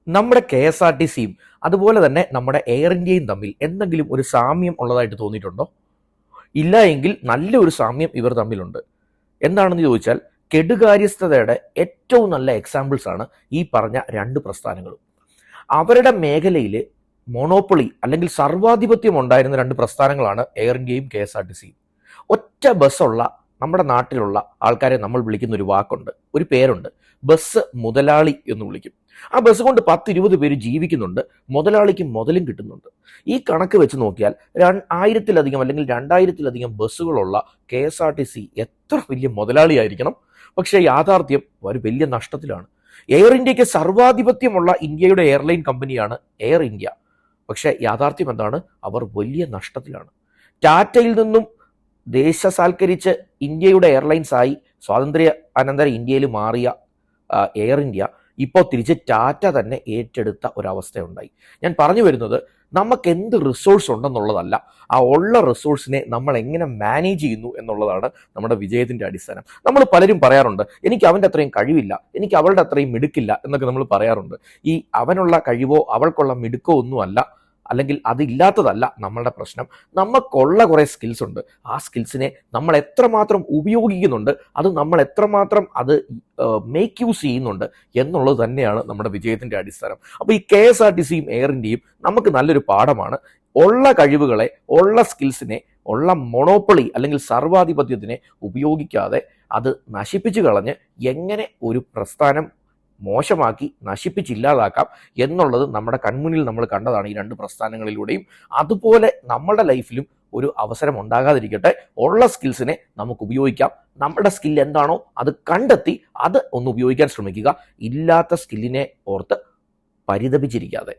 നമ്മുടെ KSRTCയും അതുപോലെ തന്നെ നമ്മുടെ എയർ ഇന്ത്യയും തമ്മിൽ എന്തെങ്കിലും ഒരു സാമ്യം ഉള്ളതായിട്ട് തോന്നിയിട്ടുണ്ടോ? ഇല്ല എങ്കിൽ നല്ലൊരു സാമ്യം ഇവർ തമ്മിലുണ്ട്. എന്താണെന്ന് ചോദിച്ചാൽ കെടുകാര്യസ്ഥതയുടെ ഏറ്റവും നല്ല എക്സാമ്പിൾസ് ആണ് ഈ പറഞ്ഞ രണ്ട് പ്രസ്ഥാനങ്ങളും. അവരുടെ മേഖലയിൽ മോണോപ്പൊളി അല്ലെങ്കിൽ സർവാധിപത്യം ഉണ്ടായിരുന്ന രണ്ട് പ്രസ്ഥാനങ്ങളാണ് എയർ ഇന്ത്യയും KSRTCയും. ഒറ്റ ബസ്സുള്ള നമ്മുടെ നാട്ടിലുള്ള ആൾക്കാരെ നമ്മൾ വിളിക്കുന്ന ഒരു വാക്കുണ്ട്, ഒരു പേരുണ്ട്, ബസ് മുതലാളി എന്ന് വിളിക്കും. ആ ബസ് കൊണ്ട് 10-20 പേര് ജീവിക്കുന്നുണ്ട്, മുതലാളിക്ക് മുതലും കിട്ടുന്നുണ്ട്. ഈ കണക്ക് വെച്ച് നോക്കിയാൽ 1000-ലധികം അല്ലെങ്കിൽ 2000-ലധികം ബസ്സുകളുള്ള KSRTC എത്ര വലിയ മുതലാളിയായിരിക്കണം. പക്ഷേ യാഥാർത്ഥ്യം ഒരു വലിയ നഷ്ടത്തിലാണ്. എയർ ഇന്ത്യക്ക് സർവാധിപത്യമുള്ള ഇന്ത്യയുടെ എയർലൈൻ കമ്പനിയാണ് എയർ ഇന്ത്യ. പക്ഷേ യാഥാർത്ഥ്യം എന്താണ്? അവർ വലിയ നഷ്ടത്തിലാണ്. ടാറ്റയിൽ നിന്നും ദേശസാൽക്കരിച്ച് ഇന്ത്യയുടെ എയർലൈൻസായി സ്വാതന്ത്ര്യ അനന്തര ഇന്ത്യയിൽ മാറിയ എയർ ഇന്ത്യ ഇപ്പോൾ തിരിച്ച് ടാറ്റ തന്നെ ഏറ്റെടുത്ത ഒരവസ്ഥയുണ്ടായി. ഞാൻ പറഞ്ഞു വരുന്നത്, നമുക്ക് എന്ത് റിസോഴ്സ് ഉണ്ടെന്നുള്ളതല്ല, ആ ഉള്ള റിസോഴ്സിനെ നമ്മൾ എങ്ങനെ മാനേജ് ചെയ്യുന്നു എന്നുള്ളതാണ് നമ്മുടെ വിജയത്തിൻ്റെ അടിസ്ഥാനം. നമ്മൾ പലരും പറയാറുണ്ട്, എനിക്ക് അവൻ്റെ അത്രയും കഴിവില്ല, എനിക്ക് അവളുടെ അത്രയും മിടുക്കില്ല എന്നൊക്കെ നമ്മൾ പറയാറുണ്ട്. ഈ അവനുള്ള കഴിവോ അവൾക്കുള്ള മിടുക്കോ ഒന്നുമല്ല, അല്ലെങ്കിൽ അതില്ലാത്തതല്ല നമ്മളുടെ പ്രശ്നം. നമുക്കുള്ള കുറേ സ്കിൽസ് ഉണ്ട്. ആ സ്കിൽസിനെ നമ്മൾ എത്രമാത്രം ഉപയോഗിക്കുന്നുണ്ട്, അത് നമ്മൾ എത്രമാത്രം അത് മേക്ക് യൂസ് ചെയ്യുന്നുണ്ട് എന്നുള്ളത് തന്നെയാണ് നമ്മുടെ വിജയത്തിൻ്റെ അടിസ്ഥാനം. അപ്പോൾ ഈ KSRTCയും എയർ ഇന്ത്യയും നമുക്ക് നല്ലൊരു പാഠമാണ്. ഉള്ള കഴിവുകളെ, ഉള്ള സ്കിൽസിനെ, ഉള്ള മൊണോപ്പൊളി അല്ലെങ്കിൽ സർവാധിപത്യത്തിനെ ഉപയോഗിക്കാതെ അത് നശിപ്പിച്ചു കളഞ്ഞ് എങ്ങനെ ഒരു പ്രസ്ഥാനം മോശമാക്കി നശിപ്പിച്ചില്ലാതാക്കാം എന്നുള്ളത് നമ്മുടെ കൺമുന്നിൽ നമ്മൾ കണ്ടതാണ് ഈ രണ്ട് പ്രസ്ഥാനങ്ങളിലൂടെയും. അതുപോലെ നമ്മുടെ ലൈഫിലും ഒരു അവസരം ഉണ്ടാകാതിരിക്കട്ടെ. ഉള്ള സ്കിൽസിനെ നമുക്ക് ഉപയോഗിക്കാം. നമ്മുടെ സ്കിൽ എന്താണോ അത് കണ്ടെത്തി അത് ഒന്ന് ഉപയോഗിക്കാൻ ശ്രമിക്കുക. ഇല്ലാത്ത സ്കില്ലിനെ ഓർത്ത് പരിതപിച്ചിരിക്കാതെ.